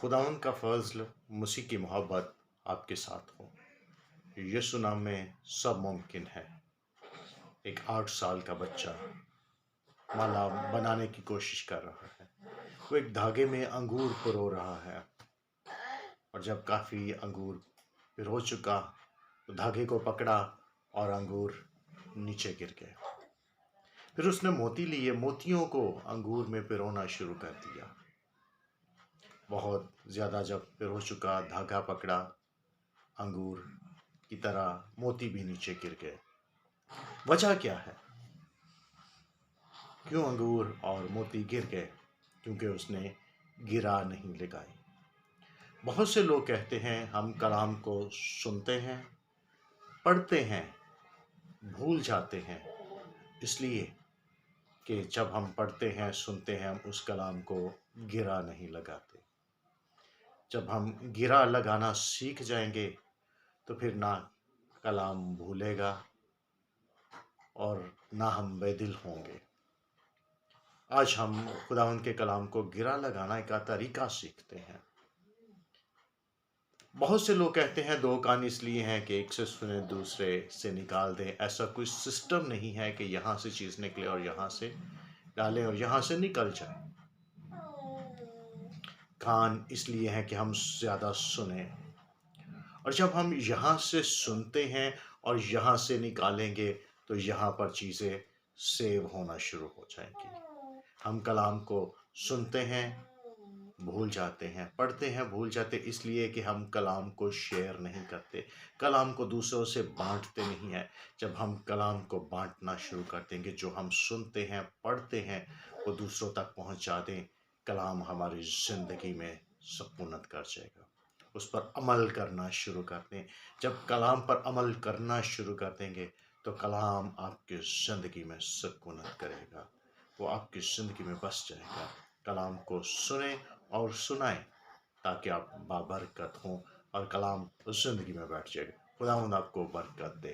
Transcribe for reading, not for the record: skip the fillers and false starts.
خداوند کا فضل، مسیح کی محبت آپ کے ساتھ ہو۔ یسوع نام میں سب ممکن ہے۔ ایک 8 سال کا بچہ مالا بنانے کی کوشش کر رہا ہے۔ وہ ایک دھاگے میں انگور پرو رہا ہے، اور جب کافی انگور پرو چکا تو دھاگے کو پکڑا اور انگور نیچے گر گئے۔ پھر اس نے موتی لیے، موتیوں کو انگور میں پرونا شروع کر دیا۔ بہت زیادہ جب پرو چکا، دھاگا پکڑا، انگور کی طرح موتی بھی نیچے گر گئے۔ وجہ کیا ہے؟ کیوں انگور اور موتی گر گئے؟ کیونکہ اس نے گرا نہیں لگائی۔ بہت سے لوگ کہتے ہیں ہم کلام کو سنتے ہیں، پڑھتے ہیں، بھول جاتے ہیں، اس لیے کہ جب ہم پڑھتے ہیں، سنتے ہیں، ہم اس کلام کو گرا نہیں لگاتے۔ جب ہم گرا لگانا سیکھ جائیں گے تو پھر نہ کلام بھولے گا اور نہ ہم بے دل ہوں گے۔ آج ہم خداوند کے کلام کو گرا لگانا کا طریقہ سیکھتے ہیں۔ بہت سے لوگ کہتے ہیں 2 کان اس لیے ہیں کہ ایک سے سنیں دوسرے سے نکال دیں۔ ایسا کوئی سسٹم نہیں ہے کہ یہاں سے چیز نکلے اور یہاں سے ڈالیں اور یہاں سے نکل جائے۔ کان اس لیے ہیں کہ ہم زیادہ سنیں، اور جب ہم یہاں سے سنتے ہیں اور یہاں سے نکالیں گے تو یہاں پر چیزیں سیو ہونا شروع ہو جائیں گی۔ ہم کلام کو سنتے ہیں، بھول جاتے ہیں، پڑھتے ہیں، بھول جاتے، اس لیے کہ ہم کلام کو شیئر نہیں کرتے، کلام کو دوسروں سے بانٹتے نہیں ہیں۔ جب ہم کلام کو بانٹنا شروع کر دیں گے، جو ہم سنتے ہیں، پڑھتے ہیں، وہ دوسروں تک پہنچا دیں، کلام ہماری زندگی میں سکونت کر جائے گا۔ اس پر عمل کرنا شروع کر دیں۔ جب کلام پر عمل کرنا شروع کر دیں گے تو کلام آپ کی زندگی میں سکونت کرے گا، وہ آپ کی زندگی میں بس جائے گا۔ کلام کو سنیں اور سنائیں تاکہ آپ بابرکت ہوں اور کلام زندگی میں بیٹھ جائے گا۔ خداوند آپ کو برکت دے۔